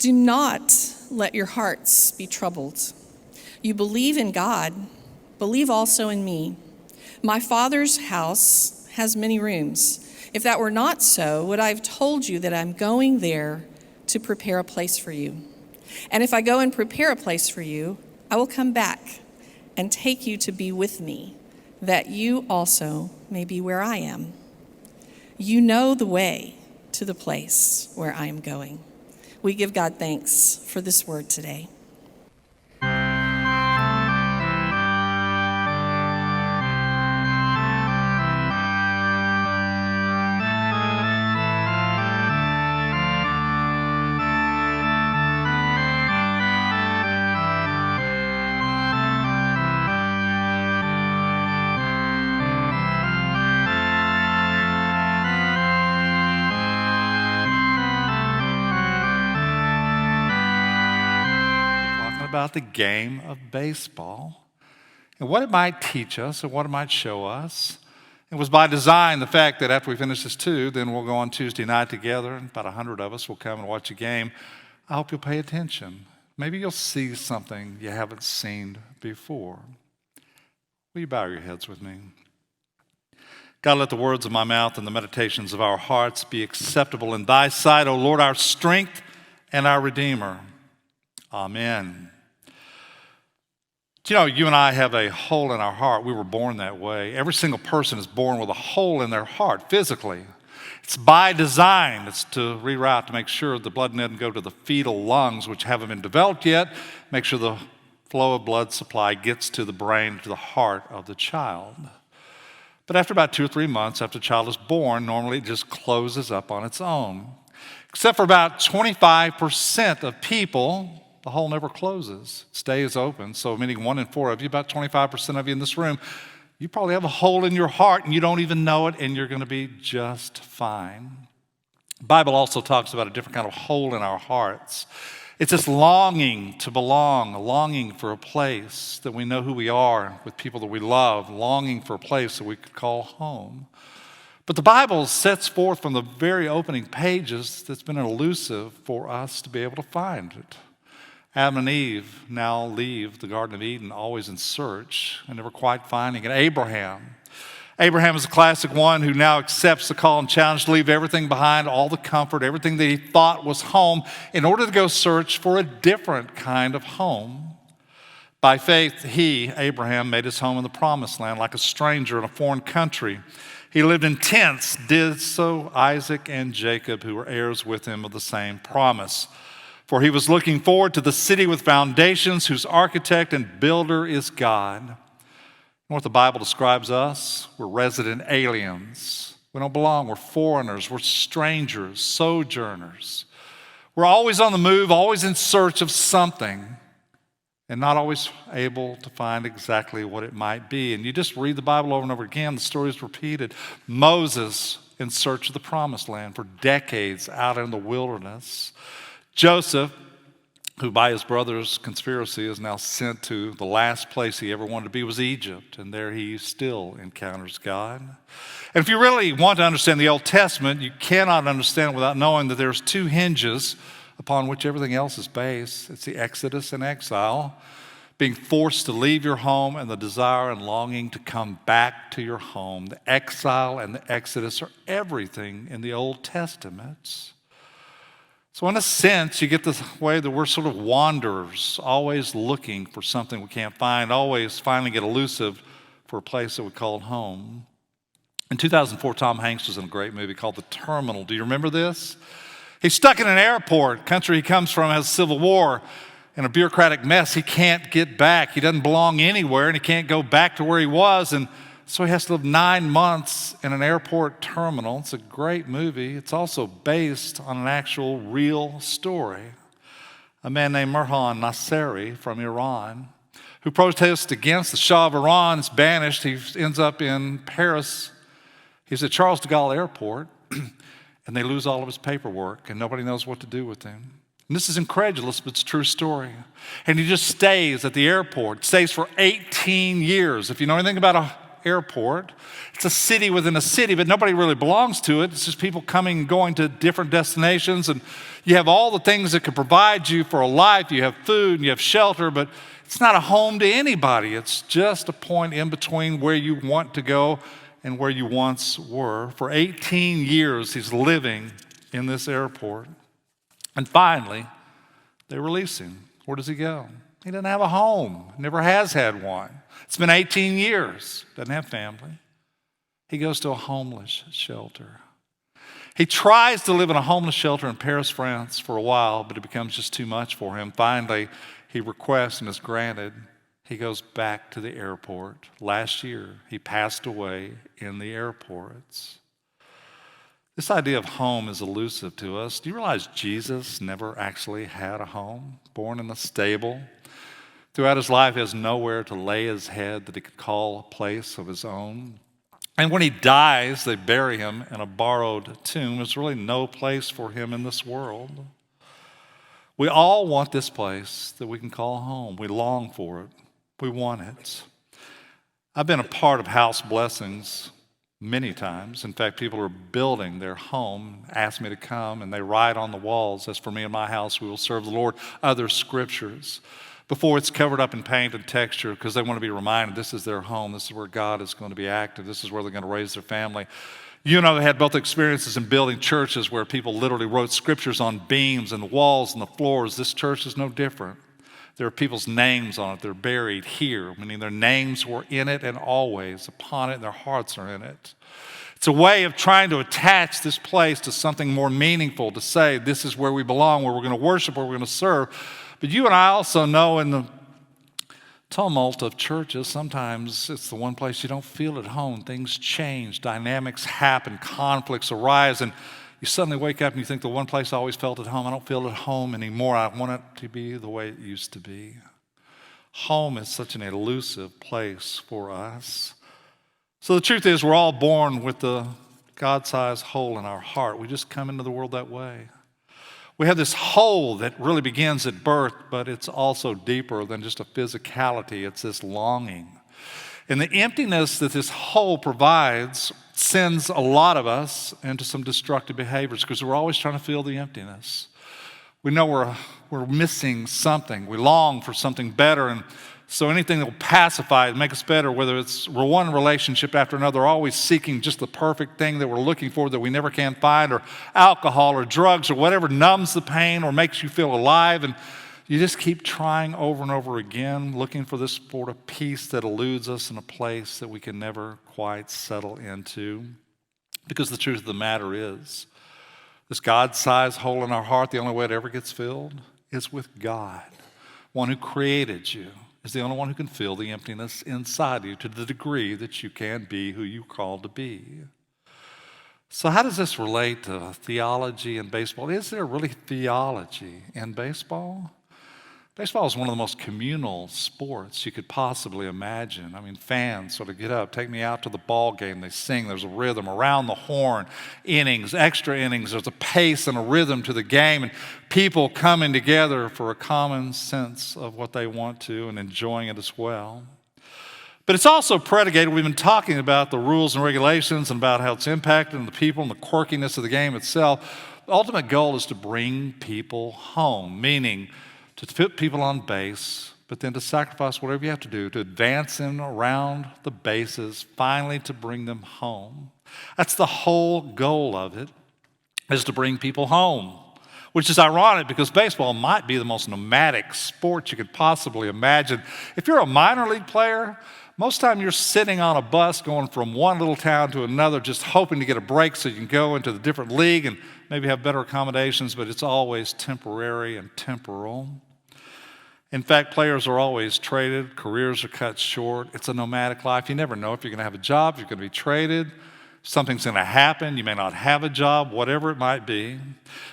Do not let your hearts be troubled. You believe in God, believe also in me. My Father's house has many rooms. If that were not so, would I have told you that I'm going there to prepare a place for you? And if I go and prepare a place for you, I will come back and take you to be with me, that you also may be where I am. You know the way to the place where I am going. We give God thanks for this word today. About the game of baseball and what it might teach us and what it might show us. It was by design, the fact that after we finish this then we'll go on Tuesday night together, and about 100 of us will come and watch a game. I hope you'll pay attention. Maybe you'll see something you haven't seen before. Will you bow your heads with me? God, let the words of my mouth and the meditations of our hearts be acceptable in thy sight, O Lord, our strength and our Redeemer. Amen. You know, you and I have a hole in our heart. We were born that way. Every single person is born with a hole in their heart physically. It's by design. It's to reroute to make sure the blood doesn't go to the fetal lungs, which haven't been developed yet. Make sure the flow of blood supply gets to the brain, to the heart of the child. But after about 2 or 3 months after the child is born, normally it just closes up on its own. Except for about 25% of people, the hole never closes. It stays open. So meaning 1 in 4 of you, about 25% of you in this room, you probably have a hole in your heart and you don't even know it, and you're going to be just fine. The Bible also talks about a different kind of hole in our hearts. It's this longing to belong, a longing for a place that we know who we are with people that we love, longing for a place that we could call home. But the Bible sets forth from the very opening pages that's been elusive for us to be able to find it. Adam and Eve now leave the Garden of Eden, always in search, and never quite finding it. Abraham is a classic one who now accepts the call and challenge to leave everything behind, all the comfort, everything that he thought was home, in order to go search for a different kind of home. By faith, Abraham, made his home in the promised land like a stranger in a foreign country. He lived in tents, did so Isaac and Jacob, who were heirs with him of the same promise. For he was looking forward to the city with foundations, whose architect and builder is God. You know what the Bible describes us? We're resident aliens. We don't belong. We're foreigners. We're strangers, sojourners. We're always on the move, always in search of something, and not always able to find exactly what it might be. And you just read the Bible over and over again, the story is repeated. Moses in search of the promised land for decades out in the wilderness. Joseph, who by his brother's conspiracy is now sent to the last place he ever wanted to be, was Egypt, and there he still encounters God. And if you really want to understand the Old Testament, you cannot understand it without knowing that there's 2 hinges upon which everything else is based. It's the Exodus and exile, being forced to leave your home, and the desire and longing to come back to your home. The exile and the Exodus are everything in the Old Testament. So in a sense, you get this way that we're sort of wanderers, always looking for something we can't find, always finding it elusive for a place that we call home. In 2004, Tom Hanks was in a great movie called The Terminal. Do you remember this? He's stuck in an airport. Country he comes from has a civil war and a bureaucratic mess. He can't get back. He doesn't belong anywhere, and he can't go back to where he was. And so he has to live 9 months in an airport terminal. It's a great movie. It's also based on an actual real story. A man named Mirhan Nasseri from Iran, who protests against the Shah of Iran, is banished. He ends up in Paris. He's at Charles de Gaulle Airport, and they lose all of his paperwork, and nobody knows what to do with him. And this is incredulous, but it's a true story. And he just stays at the airport, stays for 18 years. If you know anything about airport. It's a city within a city, but nobody really belongs to it. It's just people coming and going to different destinations, and you have all the things that can provide you for a life. You have food and you have shelter, but it's not a home to anybody. It's just a point in between where you want to go and where you once were. For 18 years, he's living in this airport. And finally, they release him. Where does he go? He doesn't have a home, never has had one. It's been 18 years, doesn't have family. He goes to a homeless shelter. He tries to live in a homeless shelter in Paris, France for a while, but it becomes just too much for him. Finally, he requests and is granted. He goes back to the airport. Last year, he passed away in the airports. This idea of home is elusive to us. Do you realize Jesus never actually had a home? Born in a stable. Throughout his life, he has nowhere to lay his head that he could call a place of his own. And when he dies, they bury him in a borrowed tomb. There's really no place for him in this world. We all want this place that we can call home. We long for it. We want it. I've been a part of house blessings many times. In fact, people are building their home, ask me to come, and they write on the walls, as for me and my house, we will serve the Lord, other scriptures before it's covered up in paint and texture, because they want to be reminded this is their home, this is where God is going to be active, this is where they're going to raise their family. You know, they had both experiences in building churches where people literally wrote scriptures on beams and walls and the floors. This church is no different. There are people's names on it. They're buried here, meaning their names were in it and always upon it, and their hearts are in it. It's a way of trying to attach this place to something more meaningful, to say this is where we belong, where we're going to worship, where we're going to serve. But you and I also know in the tumult of churches, sometimes it's the one place you don't feel at home. Things change, dynamics happen, conflicts arise, and you suddenly wake up and you think the one place I always felt at home, I don't feel at home anymore. I want it to be the way it used to be. Home is such an elusive place for us. So the truth is we're all born with the God-sized hole in our heart. We just come into the world that way. We have this hole that really begins at birth, but it's also deeper than just a physicality. It's this longing. And the emptiness that this hole provides sends a lot of us into some destructive behaviors because we're always trying to fill the emptiness. We know we're missing something. We long for something better, and so anything that will pacify it, make us better, whether it's we're one relationship after another, always seeking just the perfect thing that we're looking for that we never can find, or alcohol or drugs or whatever numbs the pain or makes you feel alive, and you just keep trying over and over again, looking for this sort of peace that eludes us in a place that we can never quite settle into. Because the truth of the matter is, this God-sized hole in our heart, the only way it ever gets filled is with God. One who created you is the only one who can fill the emptiness inside you to the degree that you can be who you're called to be. So how does this relate to theology and baseball? Is there really theology in baseball? Baseball is one of the most communal sports you could possibly imagine. I mean, fans sort of get up, take me out to the ball game. They sing, there's a rhythm around the horn, innings, extra innings. There's a pace and a rhythm to the game, and people coming together for a common sense of what they want to and enjoying it as well. But it's also predicated, we've been talking about the rules and regulations and about how it's impacting the people and the quirkiness of the game itself. The ultimate goal is to bring people home, meaning to put people on base, but then to sacrifice whatever you have to do to advance them around the bases, finally to bring them home. That's the whole goal of it, is to bring people home, which is ironic because baseball might be the most nomadic sport you could possibly imagine. If you're a minor league player, most of the time you're sitting on a bus going from one little town to another just hoping to get a break so you can go into the different league and maybe have better accommodations, but it's always temporary and temporal. In fact, players are always traded, careers are cut short. It's a nomadic life. You never know if you're going to have a job, if you're going to be traded, something's going to happen, you may not have a job, whatever it might be.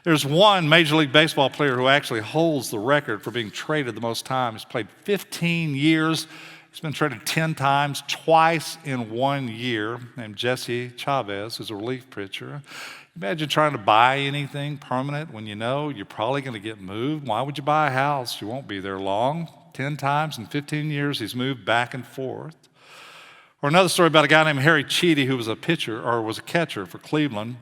There's one Major League Baseball player who actually holds the record for being traded the most time. He's played 15 years. He's been traded 10 times, twice in 1 year, named Jesse Chavez, who's a relief pitcher. Imagine trying to buy anything permanent when you know you're probably going to get moved. Why would you buy a house? You won't be there long. 10 times in 15 years, he's moved back and forth. Or another story about a guy named Harry Cheedy who was a catcher for Cleveland.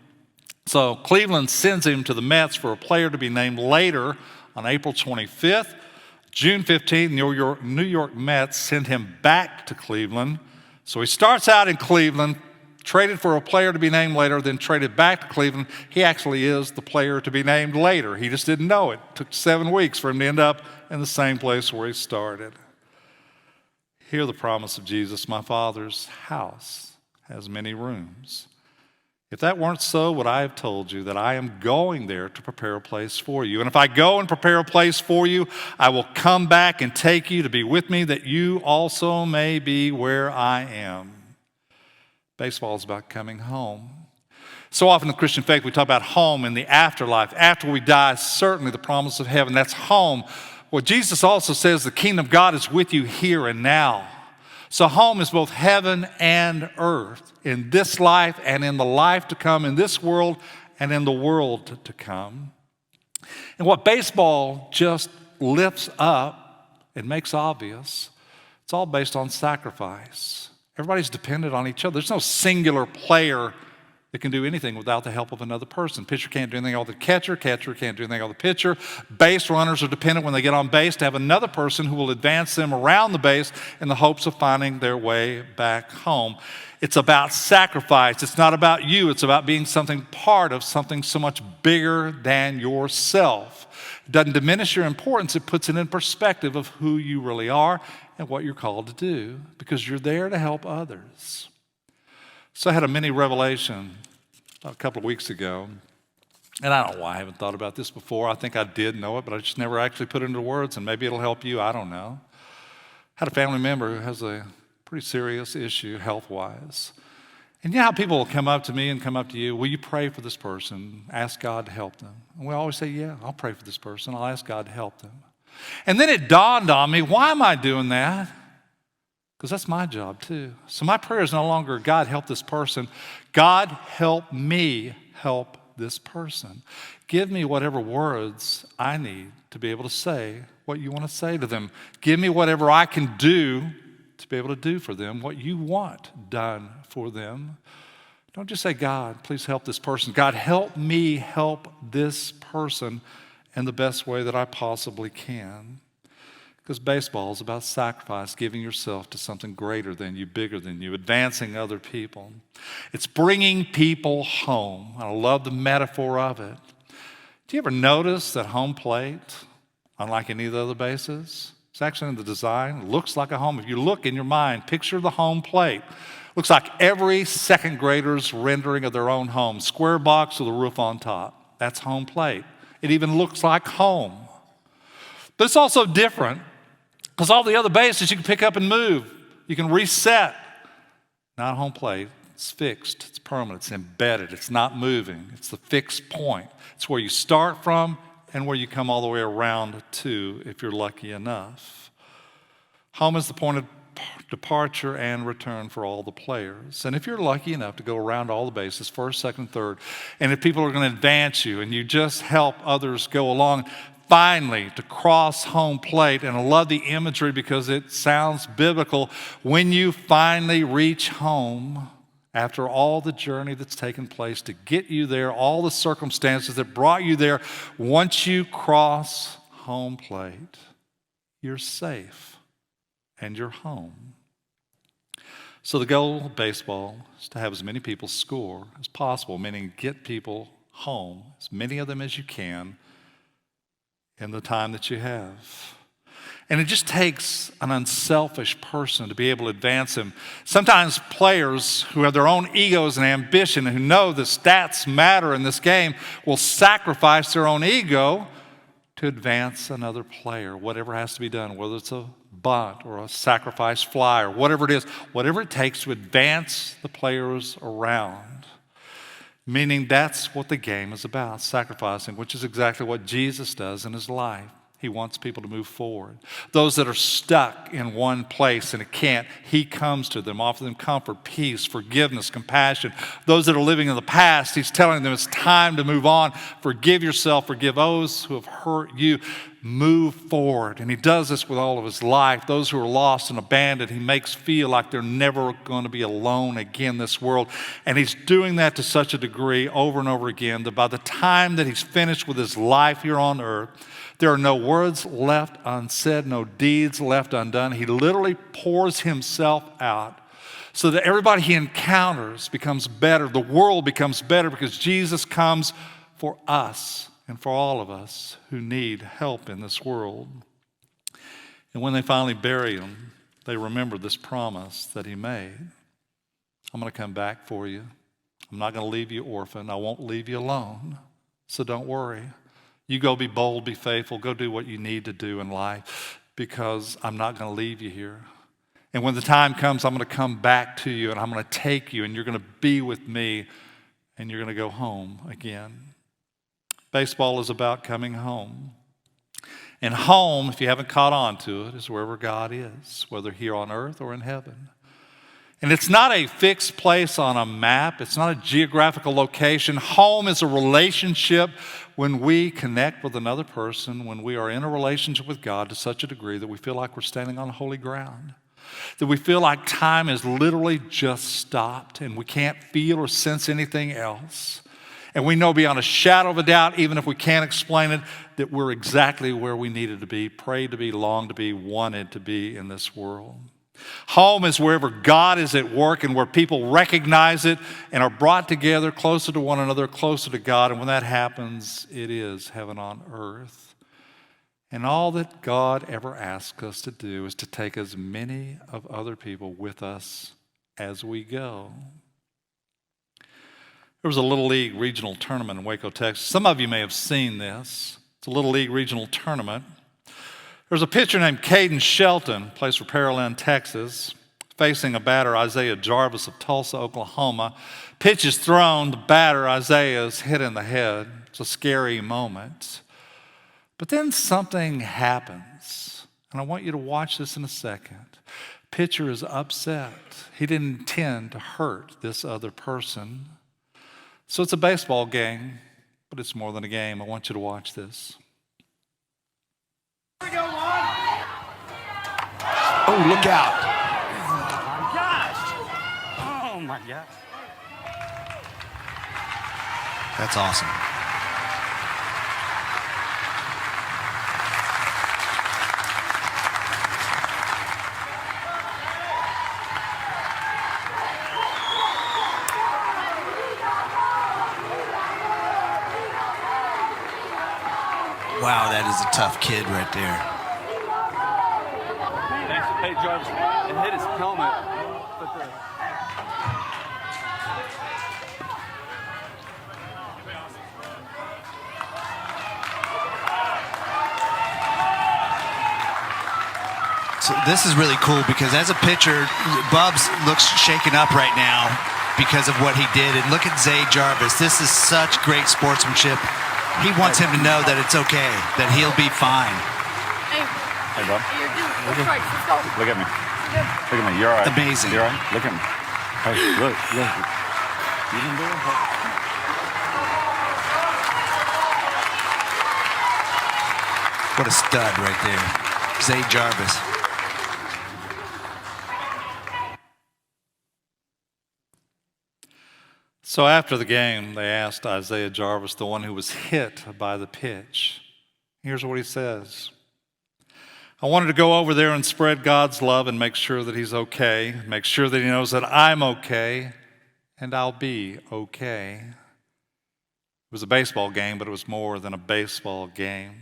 So Cleveland sends him to the Mets for a player to be named later on April 25th. June 15th, New York Mets send him back to Cleveland. So he starts out in Cleveland, traded for a player to be named later, then traded back to Cleveland. He actually is the player to be named later. He just didn't know it. It took 7 weeks for him to end up in the same place where he started. Hear the promise of Jesus, my Father's house has many rooms. If that weren't so, would I have told you that I am going there to prepare a place for you? And if I go and prepare a place for you, I will come back and take you to be with me, that you also may be where I am. Baseball is about coming home. So often in the Christian faith, we talk about home in the afterlife. After we die, certainly the promise of heaven, that's home. Well, Jesus also says the kingdom of God is with you here and now. So home is both heaven and earth, in this life and in the life to come, in this world and in the world to come. And what baseball just lifts up and makes obvious, it's all based on sacrifice. Everybody's dependent on each other. There's no singular player that can do anything without the help of another person. Pitcher can't do anything without the catcher. Catcher can't do anything without the pitcher. Base runners are dependent when they get on base to have another person who will advance them around the base in the hopes of finding their way back home. It's about sacrifice. It's not about you. It's about being part of something so much bigger than yourself. It doesn't diminish your importance. It puts it in perspective of who you really are and what you're called to do, because you're there to help others. So I had a mini revelation a couple of weeks ago, and I don't know why I haven't thought about this before. I think I did know it, but I just never actually put it into words, and maybe it'll help you. I don't know. I had a family member who has a pretty serious issue health-wise. And you know how people will come up to me and come up to you, will you pray for this person, ask God to help them? And we always say, yeah, I'll pray for this person. I'll ask God to help them. And then it dawned on me, why am I doing that? Because that's my job too. So my prayer is no longer, God, help this person. God, help me help this person. Give me whatever words I need to be able to say what you want to say to them. Give me whatever I can do to be able to do for them what you want done for them. Don't just say, God, please help this person. God, help me help this person in the best way that I possibly can. Because baseball is about sacrifice, giving yourself to something greater than you, bigger than you, advancing other people. It's bringing people home. I love the metaphor of it. Do you ever notice that home plate, unlike any of the other bases, it's actually in the design, it looks like a home. If you look in your mind, picture the home plate. Looks like every second grader's rendering of their own home. Square box with a roof on top. That's home plate. It even looks like home. But it's also different, because all the other bases you can pick up and move. You can reset. Not a home plate. It's fixed. It's permanent. It's embedded. It's not moving. It's the fixed point. It's where you start from and where you come all the way around to, if you're lucky enough. Home is the point of departure and return for all the players. And if you're lucky enough to go around all the bases, first, second, third, and if people are going to advance you and you just help others go along, finally, to cross home plate, and I love the imagery because it sounds biblical, when you finally reach home, after all the journey that's taken place to get you there, all the circumstances that brought you there, once you cross home plate, you're safe and you're home. So the goal of baseball is to have as many people score as possible, meaning get people home, as many of them as you can, in the time that you have. And it just takes an unselfish person to be able to advance them. Sometimes players who have their own egos and ambition and who know the stats matter in this game will sacrifice their own ego to advance another player, whatever has to be done, whether it's a bunt or a sacrifice fly or whatever it is, whatever it takes to advance the players around. Meaning that's what the game is about, sacrificing, which is exactly what Jesus does in his life. He wants people to move forward. Those that are stuck in one place and it can't, he comes to them, offers them comfort, peace, forgiveness, compassion. Those that are living in the past, he's telling them it's time to move on. Forgive yourself, forgive those who have hurt you. move forward. And he does this with all of his life. Those who are lost and abandoned, he makes feel like they're never going to be alone again in this world. And he's doing that to such a degree over and over again that by the time that he's finished with his life here on earth, there are no words left unsaid, no deeds left undone. He literally pours himself out so that everybody he encounters becomes better. The world becomes better because Jesus comes for us and for all of us who need help in this world. And when they finally bury him, they remember this promise that he made. I'm going to come back for you. I'm not going to leave you orphaned. I won't leave you alone. So don't worry. You go be bold, be faithful, go do what you need to do in life because I'm not going to leave you here. And when the time comes, I'm going to come back to you and I'm going to take you and you're going to be with me and you're going to go home again. Baseball is about coming home. And home, if you haven't caught on to it, is wherever God is, whether here on earth or in heaven. And it's not a fixed place on a map. It's not a geographical location. Home is a relationship when we connect with another person, when we are in a relationship with God to such a degree that we feel like we're standing on holy ground, that we feel like time has literally just stopped and we can't feel or sense anything else. And we know beyond a shadow of a doubt, even if we can't explain it, that we're exactly where we needed to be, prayed to be, longed to be, wanted to be in this world. Home is wherever God is at work and where people recognize it and are brought together closer to one another, closer to God. And when that happens, it is heaven on earth. And all that God ever asks us to do is to take as many of other people with us as we go. There was a Little League regional tournament in Waco, Texas. Some of you may have seen this. It's a Little League regional tournament. There's a pitcher named Caden Shelton, plays for Pearland, Texas, facing a batter, Isaiah Jarvis of Tulsa, Oklahoma. Pitch is thrown, the batter, Isaiah, is hit in the head. It's a scary moment. But then something happens, and I want you to watch this in a second. Pitcher is upset. He didn't intend to hurt this other person. So it's a baseball game, but it's more than a game. I want you to watch this. Oh, look out. Oh, my gosh. Oh, my gosh. That's awesome. Wow, that is a tough kid right there. Hey, Jarvis, and hit his helmet. So this is really cool because as a pitcher, Bubs looks shaken up right now because of what he did. And look at Zay Jarvis. This is such great sportsmanship. He wants him to know that it's okay, that he'll be fine. Hey, bud. You're doing it. Right, let's go. Look at me. Look at me. You're all right. Amazing. You're all right. Look at me. Hey, look. You didn't do it? What a stud right there. Zay Jarvis. So after the game, they asked Isaiah Jarvis, the one who was hit by the pitch. Here's what he says. I wanted to go over there and spread God's love and make sure that he's okay, make sure that he knows that I'm okay, and I'll be okay. It was a baseball game, but it was more than a baseball game.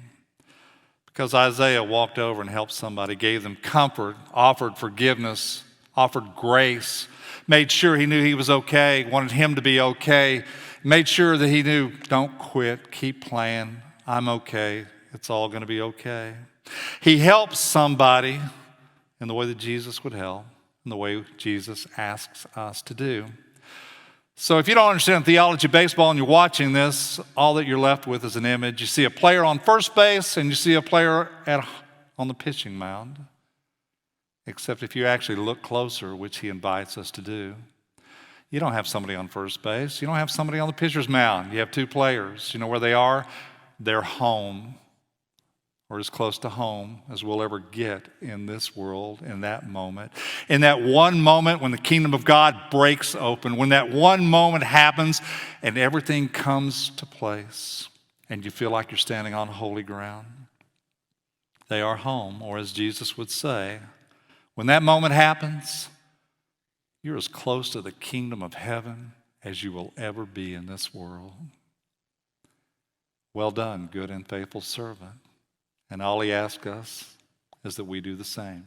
Because Isaiah walked over and helped somebody, gave them comfort, offered forgiveness, offered grace, made sure he knew he was okay, wanted him to be okay, made sure that he knew, don't quit, keep playing, I'm okay, it's all going to be okay. He helps somebody in the way that Jesus would help, in the way Jesus asks us to do. So if you don't understand theology of baseball and you're watching this, all that you're left with is an image. You see a player on first base and you see a player on the pitching mound. Except if you actually look closer, which he invites us to do, you don't have somebody on first base. You don't have somebody on the pitcher's mound. You have two players. You know where they are? They're home. or as close to home as we'll ever get in this world in that moment. In that one moment when the kingdom of God breaks open, when that one moment happens and everything comes to place and you feel like you're standing on holy ground. They are home, or as Jesus would say, when that moment happens, you're as close to the kingdom of heaven as you will ever be in this world. Well done, good and faithful servant. And all he asks us is that we do the same.